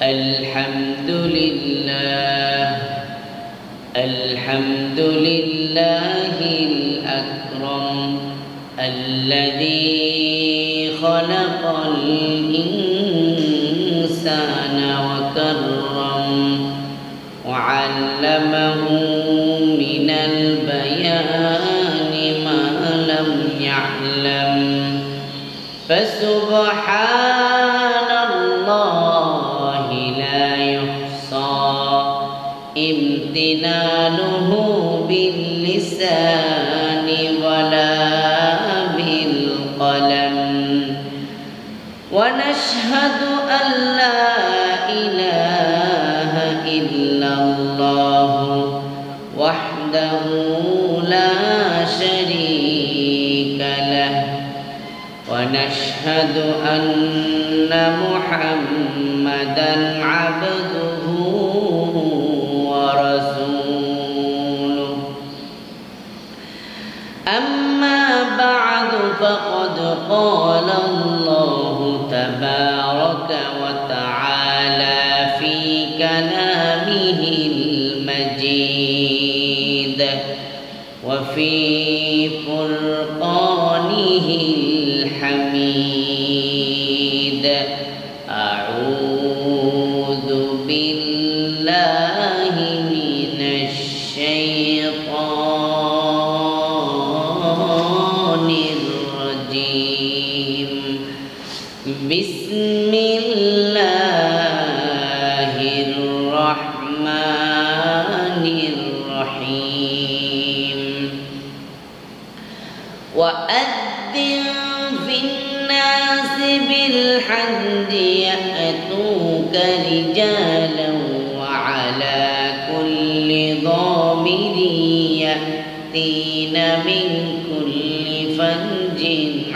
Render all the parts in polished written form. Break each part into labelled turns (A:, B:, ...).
A: الحمد لله الأكرم الذي خلق الإنسان وكرم وعلمه من البيان ما لم يعلم فسبحان الله لا يحصى امتنانه باللسان ولا بالقلم ونشهد أن لا إله إلا الله وحده لا شريك له ونشهد أن محمدًا عبده ورسوله أما بعد فقد قال الله تبارك وتعالى في كلامه المجيد وفي فرقانه الحميد أعوذ بالله من الشيطان الرجيم بسم الله الرحمن الرحيم وأذن في الناس بالحج يأتوك رجالا وعلى كل ضامر يأتين من كل فج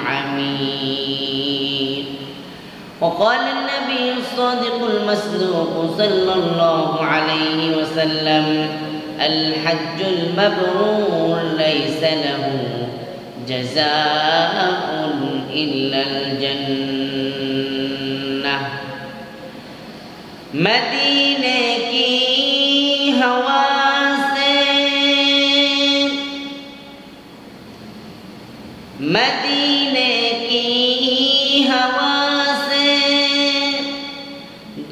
A: عميق وقال النبي الصادق المصدوق صلى الله عليه وسلم الحج المبرور ليس له جزاء إلا الجنة मदीने की हवा से मदीने की हवा से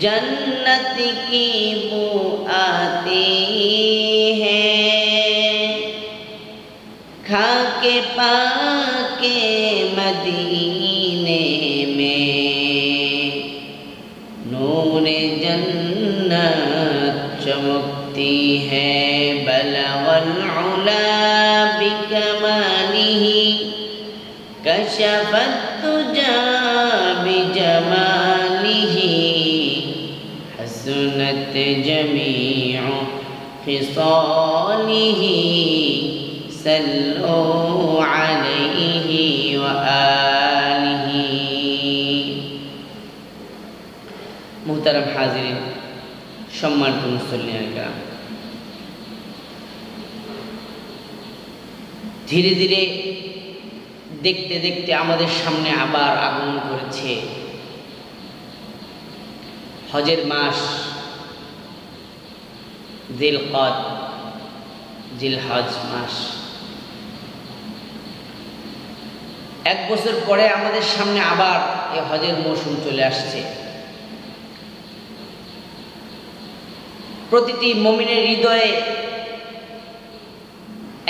A: जन्नत की बू आती है खाके पाके मदीने में नूरे जन्नत चमकती है बलगल उला बिकमालिही कशफत तुजा बिजमालिही हसनत जमीउ खिसालिही सल्लु अलैहि व आलिही। मुहतरम हाजिरीन सम्मानित मुसल्लियान किराम, धीरे धीरे देखते देखते आमादेर सामने आबार आगमन करेছে हजेर मास जिलकद जिलहज मास। एक बছর পরে আমাদের সামনে আবার এই হজের মৌসুম চলে আসছে। প্রতিটি মুমিনের হৃদয়ে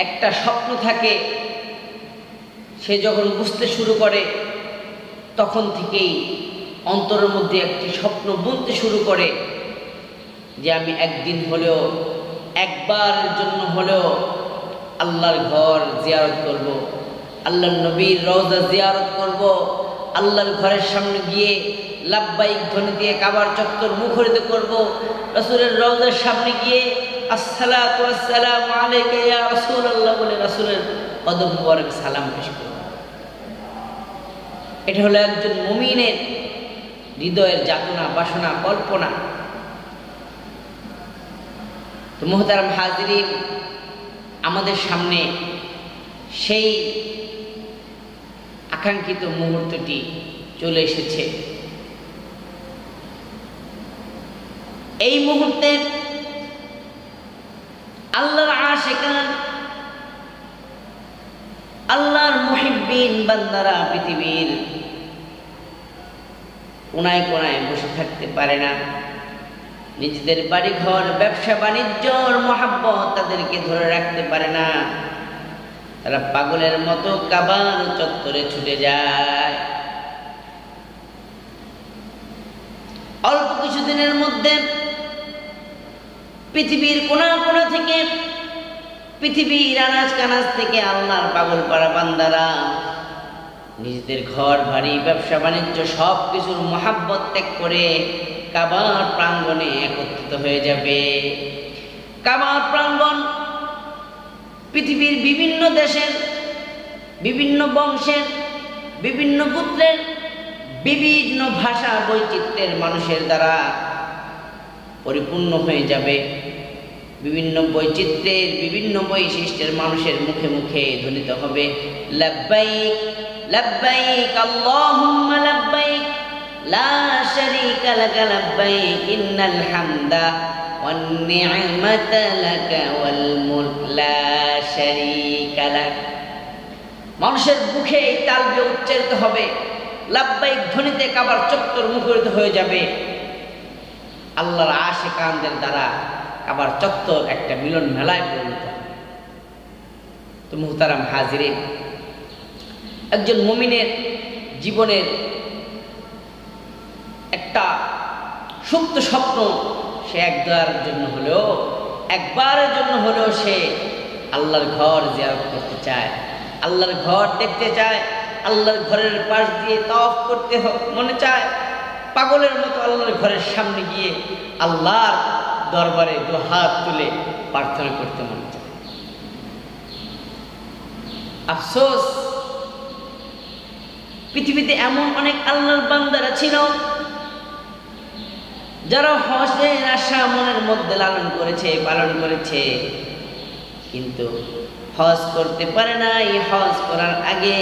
A: একটা স্বপ্ন থাকে, সে যখন বুঝতে শুরু করে তখন থেকেই অন্তরের মধ্যে একটি স্বপ্ন বুনতে শুরু করে যে আমি একদিন হলেও একবারের জন্য হলেও আল্লাহর ঘর জিয়ারত করব, আল্লাহর নবীর রওজা জিয়ারত করব, আল্লাহর ঘরের সামনে গিয়ে লাব্বাইক ধ্বনি দিয়ে কাবার চত্বর মুখরিত করব, রাসূলের রওজার সামনে গিয়ে আসসালাতু ওয়াসসালামু আলাইকা ইয়া রাসূলুল্লাহ বলে রাসূলের কদম মুবারক সালাম পেশ করব। এটা হলো একজন মুমিনের হৃদয়ের যাতনা, বাসনা, কল্পনা। তো মুহতারাম হাজিরিন, আমাদের সামনে সেই আকাঙ্ক্ষিত মুহূর্তটি চলে এসেছে। এই মুহূর্তে আল্লাহর আশিকান, আল্লাহর মুহিব্বিন বান্দারা পৃথিবীর কোনায় কোনায় বসে থাকতে পারে না। নিজেদের বাড়িঘর, ব্যবসা বাণিজ্যর মহাব্বত তাদেরকে ধরে রাখতে পারে না। তারা পাগলের মতো কাবার চত্বরে ছুটে যায়। অল্প কিছুদিনের মধ্যে পৃথিবীর কোনা কোনা থেকে, পৃথিবীর আনাজ কানাজ থেকে আল্লাহর পাগল পাড়া বান্দারা নিজেদের ঘর বাড়ি, ব্যবসা বাণিজ্য সব কিছুর মহাব্বত ত্যাগ করে কাবার প্রাঙ্গণে একত্রিত হয়ে যাবে। কাবার প্রাঙ্গণ পৃথিবীর বিভিন্ন দেশের, বিভিন্ন বংশের, বিভিন্ন গোত্রের, বিভিন্ন ভাষা বৈচিত্র্যের মানুষের দ্বারা পরিপূর্ণ হয়ে যাবে। বিভিন্ন বৈচিত্র্যের, বিভিন্ন বৈশিষ্ট্যের মানুষের মুখে মুখে ধ্বনিত হবে লাব্বাইক লাব্বাইক আল্লাহুম্মা লাব্বাইক লা শারীকা লাকা লাব্বাইক ইন্নাল হামদা ওয়ান নি'মাতা লাকা ওয়াল মুলক লা শারীকা লাক। মানুষের মুখে এই তালবিয়া উচ্চারিত হবে, লাব্বাইক ধ্বনিতে কাবার চত্বর মুখরিত হয়ে যাবে। আল্লাহর আশিকানদের দ্বারা কাবার চত্বর একটা মিলন মেলায় পরিণত। তো মুহতারাম হাজিরিন, একজন মুমিনের জীবনের একটা সুপ্ত স্বপ্ন, সে একবারের জন্য হলেও সে আল্লাহর ঘর জিয়ারত করতে চায়, আল্লাহর ঘর দেখতে চায়, আল্লাহর ঘরের পাশ দিয়ে তাওয়াফ করতে মনে চায়। পাগলের মতো আল্লাহর ঘরের সামনে গিয়ে আল্লাহর দরবারে দু হাত তুলে প্রার্থনা করতে মনে চায়। আফসোস, পৃথিবীতে এমন অনেক আল্লাহর বান্দারা ছিল যারা হজের আশা মনের মধ্যে লালন করেছে, পালন করেছে, কিন্তু হজ করতে পারে নাই। হজ করার আগে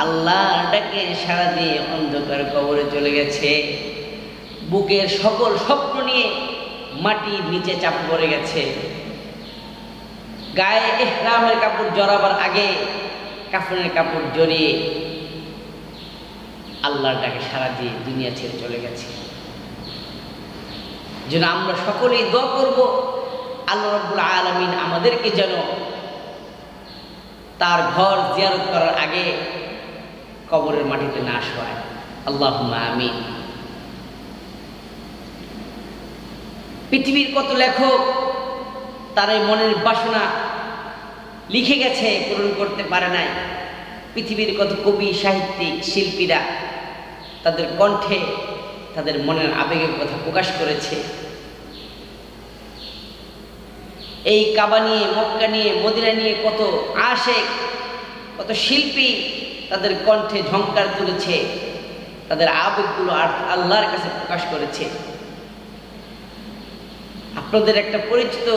A: আল্লাহর ডাকে সাড়া দিয়ে অন্ধকার কবরে চলে গেছে। বুকের সকল স্বপ্ন নিয়ে মাটির নিচে চাপা পড়ে গেছে। গায়ে ইহরামের কাপড় জড়াবার আগে কাফনের কাপড় জড়িয়ে আল্লাহর ডাকে সাড়া দিয়ে দুনিয়া ছেড়ে চলে গেছে। যেন আমরা সকলেই দোয়া করব, আল্লাহ রাব্বুল আলামিন আমাদেরকে যেন তার ঘর জিয়ারত করার আগে কবরের মাটিতে না শোয়ায়। আল্লাহুম্মা আমিন। পৃথিবীর কত লেখক তার এই মনের বাসনা লিখে গেছে, পূরণ করতে পারে নাই। পৃথিবীর কত কবি, সাহিত্যিক, শিল্পীরা তাদের কণ্ঠে তাদের মনের আবেগের কথা প্রকাশ করেছে। এই কাবা নিয়ে, মক্কা নিয়ে, মদিনা নিয়ে কত আশেক, কত শিল্পী তাদের কণ্ঠে ঝংকার তুলেছে, তাদের আবেগগুলো আল্লাহর কাছে প্রকাশ করেছে। আপনাদের একটা পরিচিত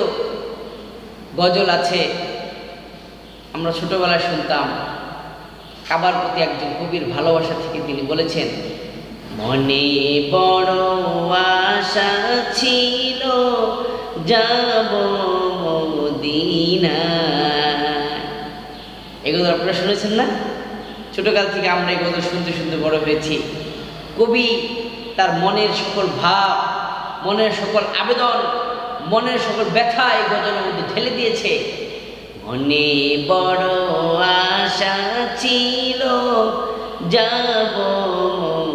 A: গজল আছে, আমরা ছোটবেলায় শুনতাম। কাবার প্রতি একজন কবির ভালোবাসা থেকে তিনি বলেছেন, মনে বড় আশা ছিল যাব মদিনায়। এগুলো আপনারা শুনেছেন না? ছোটকাল থেকে আমরা এগুলো শুনতে শুনতে বড় হয়েছি। কবি তার মনের সকল ভাব, মনের সকল আবেদন, মনের সকল ব্যথা এই গজলের মধ্যে ঢেলে দিয়েছে। মনে বড় আশা ছিল যাব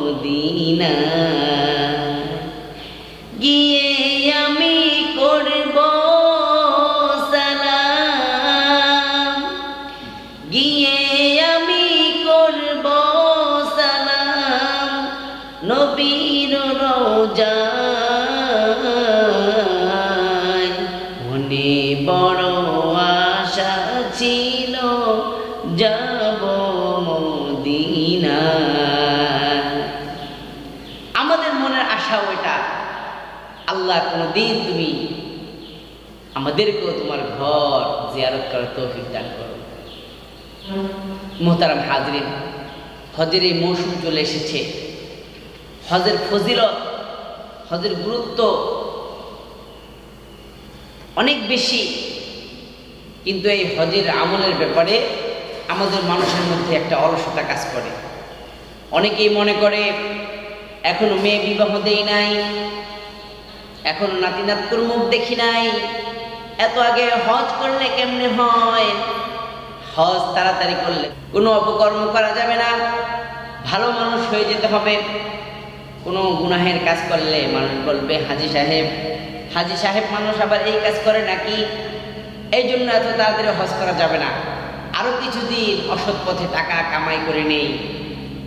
A: মদিনায়, গিয়ে আমি করব সালাম, গিয়ে আমি করব সালাম নবীর রওজায়। মনে বড় আশা ছিল যাব মদিনায়। আমাদের মনের আশা ওইটা, আল্লাহ কোনদিন তুমি আমাদেরকেও তোমার ঘর জিয়ারত করার তৌফিক দান করো। মুহতারাম হাজরিন, হজের এই মৌসুম চলে এসেছে। হজের ফজিলত হজের গুরুত্ব অনেক বেশি, কিন্তু এই হজের আমলের ব্যাপারে আমাদের মানুষের মধ্যে একটা অলসতা কাজ করে। অনেকেই মনে করে এখনো মেয়ে বিবাহ দেই নাই, এখনো নাতি নাতকুর মুখ দেখি নাই, এত আগে হজ করলে কেমনে হয়, হজ তাড়াতাড়ি করলে কোনো অপকর্ম করা যাবে না, ভালো মানুষ হয়ে যেতে হবে, কোনো গুনাহের কাজ করলে মানুষ বলবে হাজি সাহেব মানুষ আবার এই কাজ করে নাকি, এই জন্য এত তাড়াতাড়ি হজ করা যাবে না, আরো কিছুদিন অসৎ পথে টাকা কামাই করে নেই,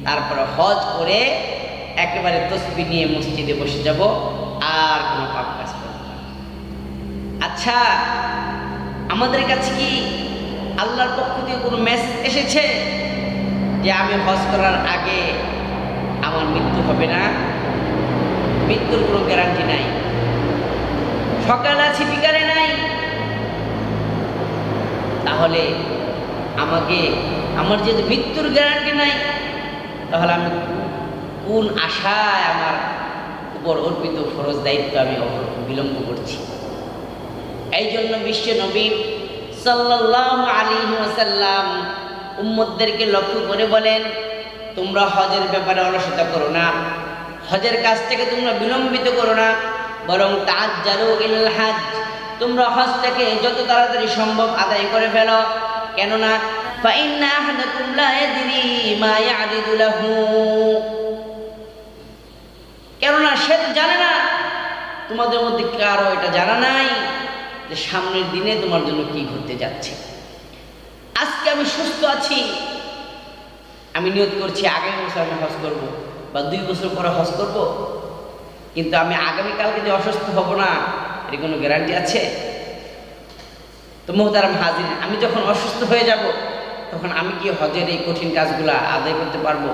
A: তারপরে হজ করে একেবারে তসবিহ নিয়ে মসজিদে বসে যাব, আর কোনো পাপ কাজ করব না। আচ্ছা, আমাদের কাছে কি আল্লাহর পক্ষ থেকে কোনো মেসেজ এসেছে যে আমি হজ করার আগে আমার মৃত্যু হবে না? মৃত্যুর কোনো গ্যারান্টি নাই, সকালে আছে বিকালে নাই। তাহলে আমার যেহেতু মৃত্যুর গ্যারান্টি নাই, তাহলে আমি কোন আশায় আমার উপর অর্পিত ফরজ দায়িত্ব আমি বিলম্ব করছি? এই জন্য বিশ্ব নবী সাল্লাল্লাহু আলাইহি ওয়াসাল্লাম উম্মতদেরকে লক্ষ্য করে বলেন, তোমরা হজের ব্যাপারে অলসতা করো না, হজের কাজটাকে তোমরা বিলম্বিত করো না, বরং তাআজ্জালু ইলাল হজ, তোমরা হজটাকে যত তাড়াতাড়ি সম্ভব আদায় করে ফেলো। কেননা ফাইন্না আহাদাকুম লা ইয়াদরি মা ইয়ারিদু লাহু, কেননা সে জানে না, তোমাদের মধ্যে কারো এটা জানা নাই যে সামনের দিনে তোমার জন্য কি ঘটতে যাচ্ছে। আজকে আমি সুস্থ আছি, আমি নিয়ত করছি আগামী বছর আমি হজ করব, বা 2 বছর পরে হজ করব, কিন্তু আমি আগামীকালকে যে অসুস্থ হব না, এর কোনো গ্যারান্টি আছে? তো মুহতারাম হাজির, আমি যখন অসুস্থ হয়ে যাব, তখন আমি কি হজের এই কঠিন কাজগুলা আদায় করতে পারবো?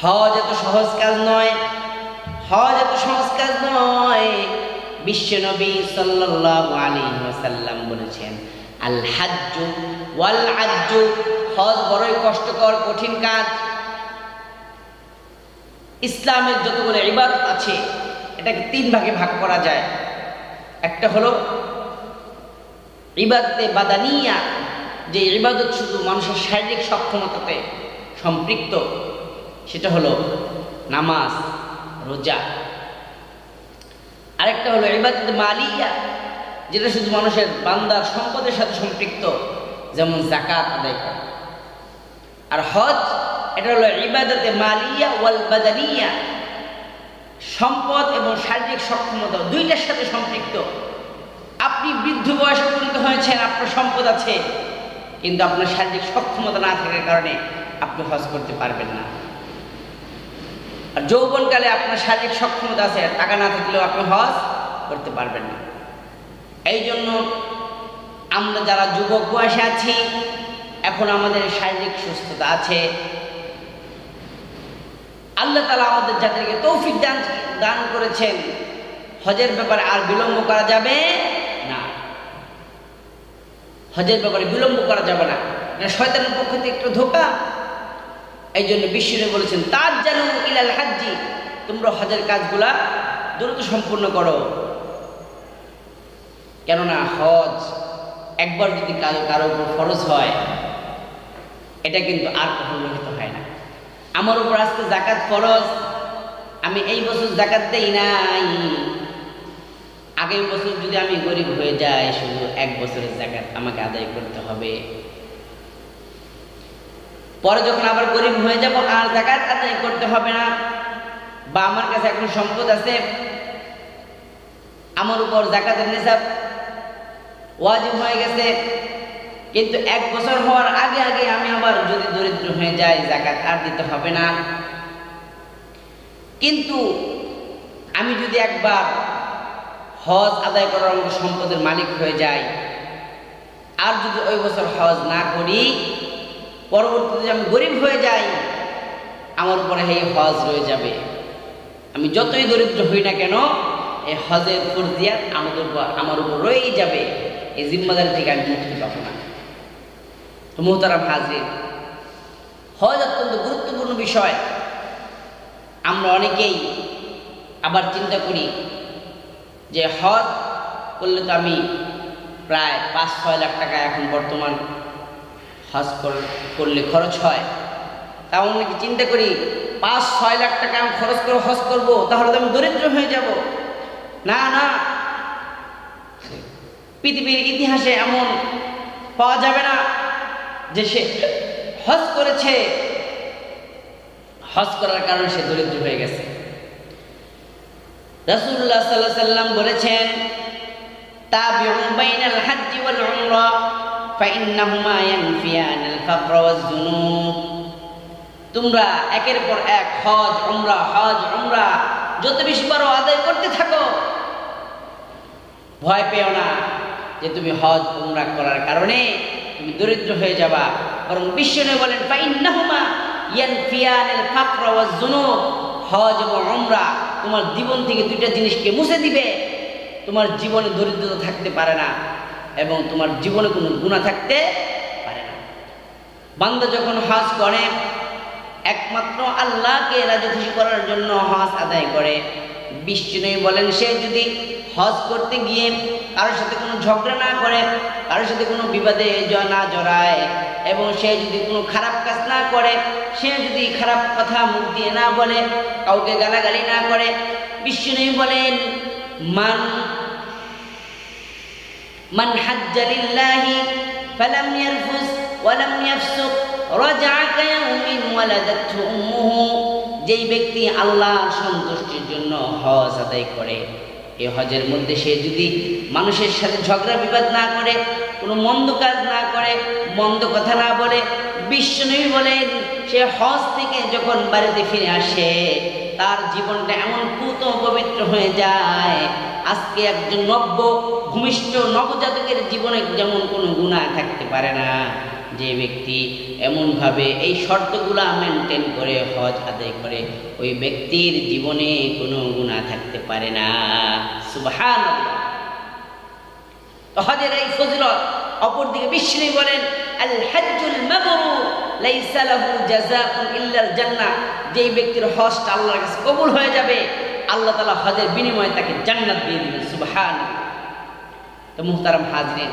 A: হজ এত সহজ কাজ নয়, হজ এত সহজ কাজ নয়। বিশ্বনবী সাল্লাল্লাহু আলাইহি ওয়াসাল্লাম বলেছেন, আল হাজ্জু ওয়াল আজ্জু, হজ বড়ই কষ্টকর কঠিন কাজ। ইসলামের যতগুলো ইবাদত আছে এটাকে 3 ভাগে ভাগ করা যায়। একটা হলো ইবাদতে বাদানিয়া, যে ইবাদত শুধু মানুষের শারীরিক সক্ষমতাতে সম্পৃক্ত, সেটা হলো নামাজ, রোজা। আরেকটা হলো ইবাদতে মালিয়া, যেটা শুধু মানুষের বান্দার সম্পদের সাথে সম্পৃক্ত, যেমন যাকাত আদায় করা। আর হজ, এটা হলো ইবাদতে মালিয়া ওয়াল বাদানিয়া, সম্পদ এবং শারীরিক সক্ষমতা দুইটার সাথে সম্পৃক্ত। আপনি বৃদ্ধ বয়সে উপনীত হয়েছেন, আপনার সম্পদ আছে, কিন্তু আপনার শারীরিক সক্ষমতা না থাকার কারণে আপনি হজ করতে পারবেন না। আর যৌবনকালে আপনার শারীরিক সক্ষমতা আছে, টাকা না থাকলেও আপনি হজ করতে পারবেন না। এই জন্য আমরা যারা যুবক বয়সে আছি, এখন আমাদের শারীরিক সুস্থতা আছে, আল্লাহ তাআলা আমাদের যাদেরকে তৌফিক দান করেছেন, হজের ব্যাপারে আর বিলম্ব করা যাবে না। হজের ব্যাপারে বিলম্ব করা যাবে না, এটা শয়তানের পক্ষ থেকে একটু ধোঁকা। এই জন্য বিশ্বনবী বলেছেন, তাআজ্জালু ইলাল হাজ্জি, তোমরা হজের কাজগুলা দ্রুত সম্পূর্ণ করো। কেননা হজ একবার যদি কারো উপর ফরজ হয়, এটা কিন্তু আর কখনো রহিত হয় না। আমার উপর আজকে যাকাত ফরজ, আমি এই বছর যাকাত দেই নাই, আগের বছর যদি আমি গরিব হয়ে যাই, শুধু 1 বছরের যাকাত আমাকে আদায় করতে হবে। পরে যখন আবার গরিব হয়ে যাব, আর যাকাত আদায় করতে হবে না। বা আমার কাছে এখন সম্পদ আছে, আমার উপর যাকাতের নিসাব ওয়াজিব হয়ে গেছে, কিন্তু 1 বছর হওয়ার আগে আগে আমি আবার যদি দরিদ্র হয়ে যাই, যাকাত আর দিতে হবে না। কিন্তু আমি যদি একবার হজ আদায় করার মতো সম্পদের মালিক হয়ে যাই, আর যদি ওই বছর হজ না করি, পরবর্তীতে আমি গরিব হয়ে যাই, আমার উপরে এই হজ রয়ে যাবে। আমি যতই দরিদ্র হই না কেন, এই হজের ফরজিয়াত আমার উপর রয়েই যাবে। এই জিম্মাদারি থেকে আমি মুক্তি পাবো না। তো মুহতারাম হাজির, হজ অত্যন্ত গুরুত্বপূর্ণ বিষয়। আমরা অনেকেই আবার চিন্তা করি যে হজ করলে তো আমি প্রায় 5-6 লাখ টাকা এখন বর্তমান হজ করলে খরচ হয়। তাও নাকি চিন্তা করি 5-6 লাখ টাকা আমি খরচ করে হজ করবো, তাহলে তো আমি দরিদ্র হয়ে যাব। না না, পৃথিবীর ইতিহাসে এমন পাওয়া যাবে না যে সে হজ করেছে, হজ করার কারণে সে দরিদ্র হয়ে গেছে। রাসূলুল্লাহ সাল্লাল্লাহু আলাইহি ওয়াসাল্লাম বলেছেন, তাবিউ বাইনাল হজ্জি ওয়াল উমরা ফাইন্নাহুমা ইয়ানফিয়ানাল ফাকর ওয়াজ যুনুব। তোমরা একের পর এক হজ উমরা যত বেশি পারো আদায় করতে থাকো। ভয় পেও না যে তুমি হজ উমরা করার কারণে তুমি দরিদ্র হয়ে যাবা, বরং বিশ্বনবী বলেন ফাইন্নাহুমা ইয়ানফিয়ানাল ফাকর ওয়াজ যুনুব। হজ এবং উমরা তোমার জীবন থেকে দুইটা জিনিসকে মুছে দিবে। তোমার জীবনে দরিদ্রতা থাকতে পারে না এবং তোমার জীবনে কোনো গুনাহ থাকতে পারে না। বান্দা যখন হজ করে একমাত্র আল্লাহকে রাজি খুশি করার জন্য হজ আদায় করে। বিশ্বনবী বলেন, সে যদি হজ করতে গিয়ে কারোর সাথে কোনো ঝগড়া না করে, কারোর সাথে কোনো বিবাদে না জড়ায় এবং সে যদি কোনো খারাপ কাজ না করে, সে যদি খারাপ কথা মুখ দিয়ে না বলে, কাউকে গালাগালি না করে, বিশ্বনবী বলেন মান হাজ্জা লিল্লাহি ফালাম ইয়ারফুস ওয়ালাম ইয়াফসুক রাজাআ কায়াউমিন ওয়ালাদাতহু উম্মুহু। যেই ব্যক্তি আল্লাহর সন্তুষ্টির জন্য হজ আদায় করে, এই হজের মধ্যে সে যদি মানুষের সাথে ঝগড়া বিবাদ না করে, কোনো মন্দ কাজ না করে, মন্দ কথা না বলে, বিশ্বনবী বলেন সে হজ থেকে যখন বাড়িতে ফিরে আসে তার জীবনটা এমন পুত পবিত্র হয়ে যায়। আজকে একজন ভূমিষ্ঠ নবজাতকের জীবনে যেমন কোনো গুনাহ থাকতে পারে না, যে ব্যক্তি এমনভাবে এই শর্তগুলা মেনটেন করে হজ আদায় করে, ওই ব্যক্তির জীবনে কোনো গুনাহ থাকতে পারে না। সুবহানাল্লাহ। তো হজের এই ফজিলত, অপরদিকে বিশ্বনবী বলেন আল হজ্জুল মাবরুর লাইসা লাহু জাযাউন ইল্লাল জান্নাহ। যেই ব্যক্তির হজটা আল্লাহর কাছে কবুল হয়ে যাবে, আল্লাহ তাআলা হজের বিনিময়ে তাকে জান্নাত দিয়ে দিবেন। সুবহানাল্লাহ। তো মুহতারাম হাজরিন,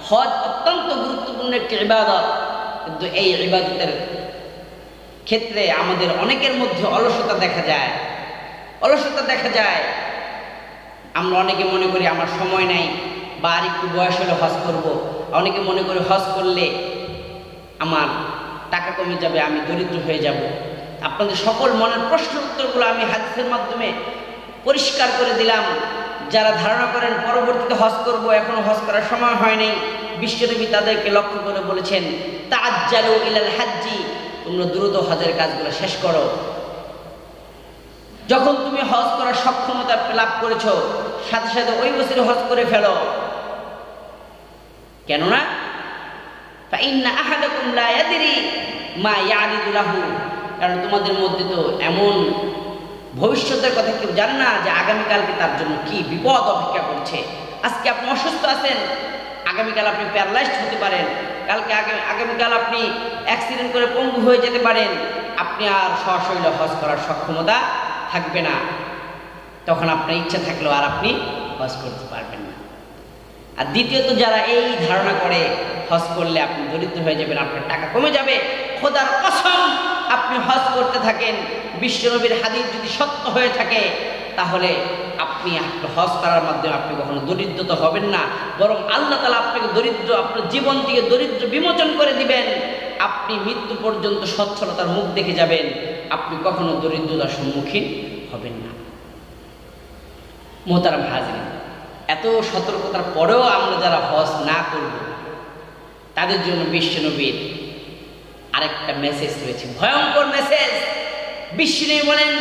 A: হজ অত্যন্ত গুরুত্বপূর্ণ একটি ইবাদত, কিন্তু এই ইবাদতের ক্ষেত্রে আমাদের অনেকের মধ্যে অলসতা দেখা যায়। আমরা অনেকে মনে করি আমার সময় নাই বা আর একটু বয়স হলে হজ করব। অনেকে মনে করে হজ করলে আমার টাকা কমে যাবে, আমি দরিদ্র হয়ে যাব। আপনাদের সকল মনের প্রশ্নের উত্তরগুলো আমি হাদিসের মাধ্যমে পরিষ্কার করে দিলাম। যারা ধারণা করেন পরবর্তীতে হজ করব, এখনো হজ করার সময় হয়নি, বিশ্বনবী তাদেরকে লক্ষ্য করে বলেছেন তাআজ্জালু ইলাল হজ্জি, তোমরা দ্রুত হজের কাজগুলো শেষ করো। যখন তুমি হজ করার সক্ষমতা লাভ করেছো, সাথে সাথে ওই বছর হজ করে ফেলো। কেননা ফাইন্না আহাদাকুম লা ইয়াদরি মা ইয়ারিদু লাহু, কারণ তোমাদের মধ্যে তো এমন ভবিষ্যতের কথা কেউ জানে না যে আগামীকালকে তার জন্য কি বিপদ অপেক্ষা করছে। আজকে আপনি অসুস্থ আছেন, আগামীকাল আপনি প্যারালাইজড হতে পারেন, আগামীকাল আপনি অ্যাক্সিডেন্ট করে পঙ্গু হয়ে যেতে পারেন, আপনি আর সশরীরে হজ করার সক্ষমতা থাকবে না। তখন আপনার ইচ্ছা থাকলেও আর আপনি হজ করতে পারবেন না। আর দ্বিতীয়ত, যারা এই ধারণা করে হজ করলে আপনি দরিদ্র হয়ে যাবেন, আপনার টাকা কমে যাবে, খোদার কসম আপনি হজ করতে থাকেন, বিশ্বনবীর হাদিস যদি সত্য হয়ে থাকে, তাহলে আপনি হজ করার মাধ্যমে আপনি কখনো দরিদ্র হবেন না, বরং আল্লাহ তাআলা আপনাকে আপনার জীবন থেকে দরিদ্র বিমোচন করে দিবেন। আপনি মৃত্যু পর্যন্ত সচ্ছলতার মুখ দেখে যাবেন, আপনি কখনো দরিদ্রতার সম্মুখীন হবেন না। মুহতারাম হাজরিন, এত সতর্কতার পরেও আমরা যারা হজ না করব, তাদের জন্য বিশ্বনবীর আরেকটা মেসেজ রয়েছে, ভয়ঙ্কর মেসেজ। বিশ্বনবী বলেন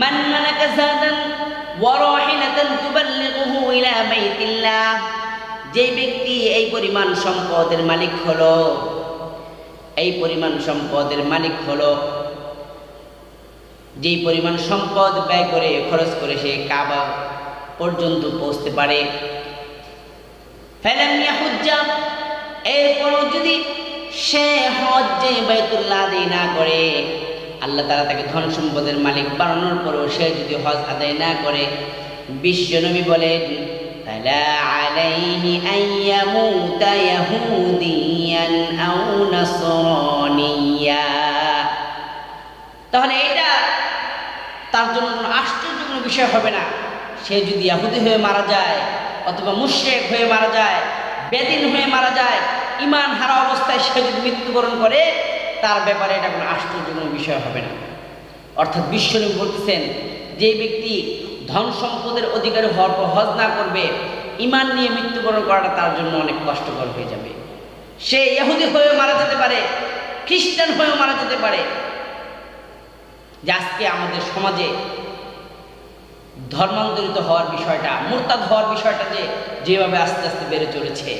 A: মান মালাকা যাদান ওয়া রাহিলাতান তুবাল্লিগুহু ইলা বাইতিল্লাহ, যেই ব্যক্তি এই পরিমাণ সম্পদের মালিক হলো, যেই পরিমাণ সম্পদ ব্যয় করে খরচ করে সে কাবা পর্যন্ত পৌঁছতে পারে, ফালাম ইয়াহুজ্জা, এরপরও যদি সে হজ্জে বাইতুল্লাহ আদায় না করে, আল্লাহ তাআলা তাকে ধন সম্পদের মালিক বানানোর পরেও সে যদি হজ আদায় না করে, বিশ্বনবী বলেন তালা আলাইহি আইয়ামুতা ইয়াহুদিয়ান আও নাসরানিয়া, তাহলে এটা তার জন্য কোনো আশ্চর্যজনক বিষয় হবে না। সে যদি ইহুদি হয়ে মারা যায় অথবা মুশরিক হয়ে মারা যায়, বেদিন হয়ে মারা যায়, ঈমান হারা অবস্থায় সে যদি মৃত্যুবরণ করে, তার ব্যাপারে এটা কোনো আশ্চর্যজনক বিষয় হবে না। অর্থাৎ বিশ্বনবী বলতেছেন, যে ব্যক্তি ধন সম্পদের অধিকারী হওয়ার পর হজ না করবে, ঈমান নিয়ে মৃত্যুবরণ করাটা তার জন্য অনেক কষ্টকর হয়ে যাবে। সে ইহুদি হয়েও মারা যেতে পারে, খ্রিস্টান হয়েও মারা যেতে পারে। যে আজকে আমাদের সমাজে ধর্মান্তরিত হওয়ার বিষয়টা, মুরতাদ হওয়ার বিষয়টা যেভাবে আস্তে আস্তে বেড়ে চলেছে,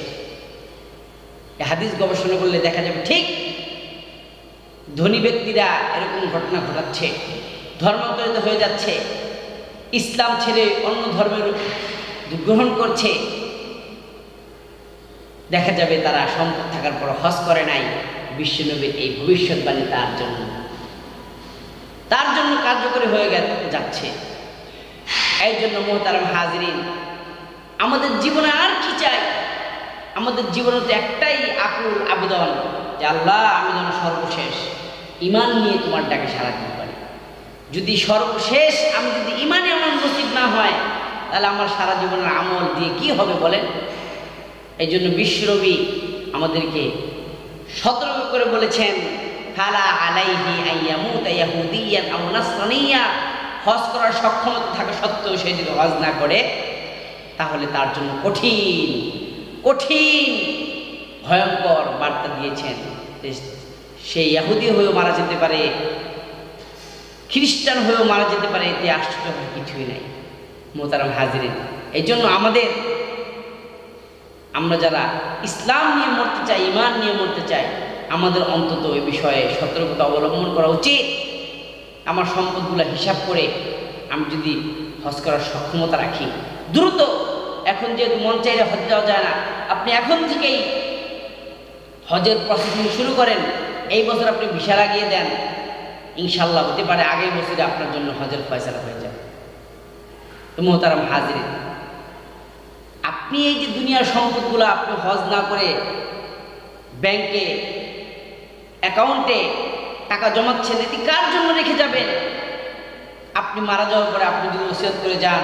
A: হাদিস গবেষণা করলে দেখা যাবে ঠিক ধনী ব্যক্তিরা এরকম ঘটনা ঘটাচ্ছে, ধর্মান্তরিত হয়ে যাচ্ছে, ইসলাম ছেড়ে অন্য ধর্মের গ্রহণ করছে। দেখা যাবে তারা সম্পদ থাকার পর হজ করে নাই। বিশ্বনবীর এই ভবিষ্যৎবাণী তার জন্য কার্যকরী হয়ে যাচ্ছে। এই জন্য মুহতারাম হাজিরিন, আমাদের জীবনে আর কি চাই? আমাদের জীবনে তো একটাই আকুল আবেদন যে আল্লাহ, আমি যেন সর্বশেষ ঈমান নিয়ে তোমার ডাকে সাড়া দিতে পারি। যদি সর্বশেষ আমি যদি ঈমানে আমার নসিব না হয়, তাহলে আমার সারা জীবনের আমল দিয়ে কি হবে বলেন? এই জন্য বিশ্বনবী আমাদেরকে সতর্ক করে বলেছেন, ফালা আলাইহি আইয়ামুতা ইয়াহুদিয়ান আও নাসরানিয়া, হজ করার সক্ষমতা থাকা সত্ত্বেও সে যদি হজ না করে, তাহলে তার জন্য কঠিন কঠিন ভয়ঙ্কর বার্তা দিয়েছেন। সে ইহুদি হয়েও মারা যেতে পারে, খ্রিস্টান হয়েও মারা যেতে পারে, এতে আশ্চর্য কিছুই নাই। মোহতারাম হাজিরিন, এই জন্য আমরা যারা ইসলাম নিয়ে মরতে চাই, ঈমান নিয়ে মরতে চাই, আমাদের অন্তত এই বিষয়ে সতর্কতা অবলম্বন করা উচিত। আমার সম্পদগুলো হিসাব করে আমি যদি হজ করার সক্ষমতা রাখি, দ্রুত, এখন যেহেতু মন চাইলে হজ যাওয়া যায় না, আপনি এখন থেকেই হজের প্রসেসিং শুরু করেন। এই বছর আপনি ভিসা লাগিয়ে দেন, ইনশাল্লাহ হতে পারে আগের বছরে আপনার জন্য হজের ফয়সালা হয়ে যাবে। তো মোহতারাম হাজিরিন, আপনি এই যে দুনিয়ার সম্পদগুলো আপনি হজ না করে ব্যাংকে অ্যাকাউন্টে টাকা জমাচ্ছেন, এটি কার জন্য রেখে যাবেন? আপনি মারা যাওয়ার পরে আপনি যদি ওসিয়ত করে যান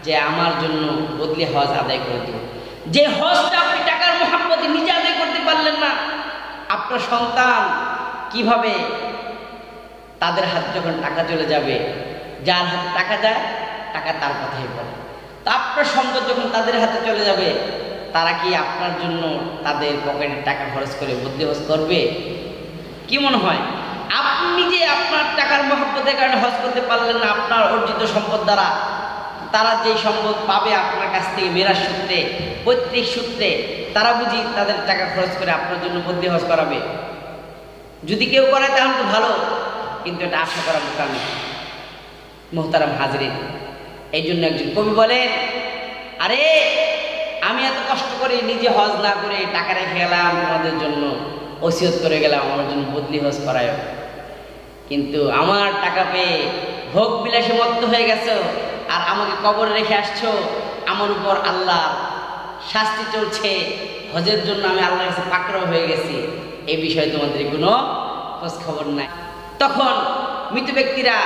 A: যে আমার জন্য বদলি হজ আদায় করে দিন, যে হজটা আপনি টাকার মোহাব্বতে নিজে আদায় করতে পারলেন না, আপনার সন্তান কিভাবে, তাদের হাতে যখন টাকা চলে যাবে, যার হাতে টাকা যায় টাকা তার কথাই বলে, তা আপনার সম্পদ যখন তাদের হাতে চলে যাবে, তারা কি আপনার জন্য তাদের পকেটে টাকা খরচ করে বদলি হজ করবে? কি মনে হয়? আপনি যে আপনার টাকার মহব্বতের কারণে হজ করতে পারলেন না, আপনার অর্জিত সম্পদ দ্বারা, তারা যে সম্পদ পাবে আপনার কাছ থেকে মেরাজ সূত্রে, পৈতৃক সূত্রে, তারা বুঝি তাদের টাকা খরচ করে আপনার জন্য বদলি হজ করাবে? যদি কেউ করে তাহলে তো ভালো, কিন্তু এটা আশা করা বোকামি। মোহতারাম হাজিরিন, এই জন্য একজন কবি বলেন, আরে আমি এত কষ্ট করে নিজে হজ না করে টাকা রেখে গেলাম, তোমাদের জন্য ওসিয়ত করে গেলাম আমার জন্য বদলি হজ করায়, কিন্তু আমার টাকা পেয়ে ভোগ বিলাসে মত্ত হয়ে গেছো, আর আমাকে কবরে রেখে আসছো, আমার উপর আল্লাহ শাস্তি চলছে, হজের জন্য আমি আল্লাহর কাছে পাকড়াও হয়ে গেছি, এই বিষয়ে তোমাদের কোনো খোঁজ খবর নাই। তখন মৃত ব্যক্তিরা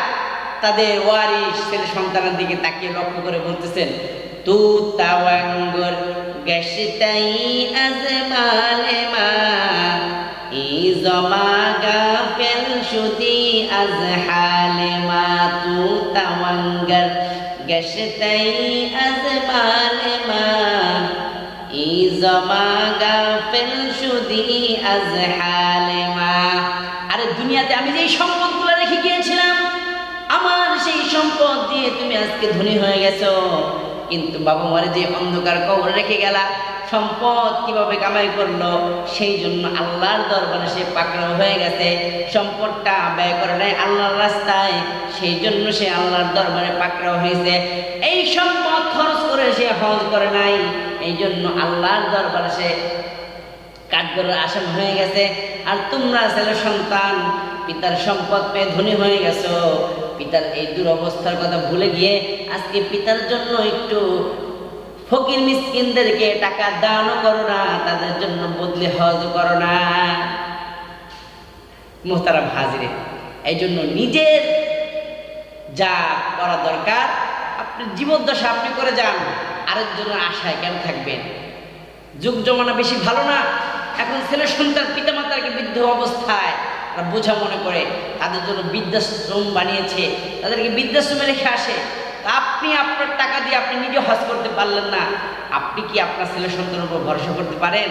A: তাদের ওয়ারিশ ছেলে সন্তানের দিকে তাকিয়ে লক্ষ্য করে বলতেছেন, তু তাওয়াঙ্গর গেশতাই আজমালে মা ইজমা গাফেল শুদি আজহালে মা, তু তাওয়াঙ্গর গেশতাই আজমালে মা ইজমা গাফেল শুদি আজহালে মা। আরে দুনিয়াতে আমি যেই সম্পদগুলো রেখে গিয়েছিলাম, আমার সেই সম্পদ দিয়ে তুমি আজকে ধনী হয়ে গেছো, কিন্তু বাবা মারে যে অন্ধকার কবরে রেখে গেলা, সম্পদ কিভাবে কামাই করলো, সেই জন্য আল্লাহর দরবারে সে পাকড়াও হয়ে গেছে। সম্পদটা ব্যয় করে নাই আল্লাহর রাস্তায়, সেই জন্য সে আল্লাহর দরবারে পাকড়াও হয়েছে। এই সম্পদ খরচ করে সে হজ করে নাই, এই জন্য আল্লাহর দরবারে সে কাঠগড়ের আসামি হয়ে গেছে। আর তোমরা ছেলে সন্তান, পিতার সম্পদ পেয়ে ধনী হয়ে গেছো, পিতার এই দুরবস্থার কথা ভুলে গিয়ে আজকে পিতার জন্য একটু ফকির মিসকিনদেরকে টাকা দানও করো না, তাদের জন্য বদলে হজ করো না। মোহতারাম হাজিরে, এই জন্য নিজের যা করা দরকার আপনি জীবদ্দশা আপনি করে যান, আরেকজনের আশায় কেন থাকবেন? যুগ জমানা বেশি ভালো না। এখন ছেলে সন্তান পিতামাতাকে বৃদ্ধ অবস্থায় বোঝা মনে করে, তাদের জন্য বৃদ্ধাশ্রম বানিয়েছে, তাদেরকে বৃদ্ধাশ্রমে রেখে আসে। আপনি আপনার টাকা দিয়ে আপনি নিজে হজ করতে পারলেন না, আপনি কি আপনার ছেলে সন্তানের উপর ভরসা করতে পারেন?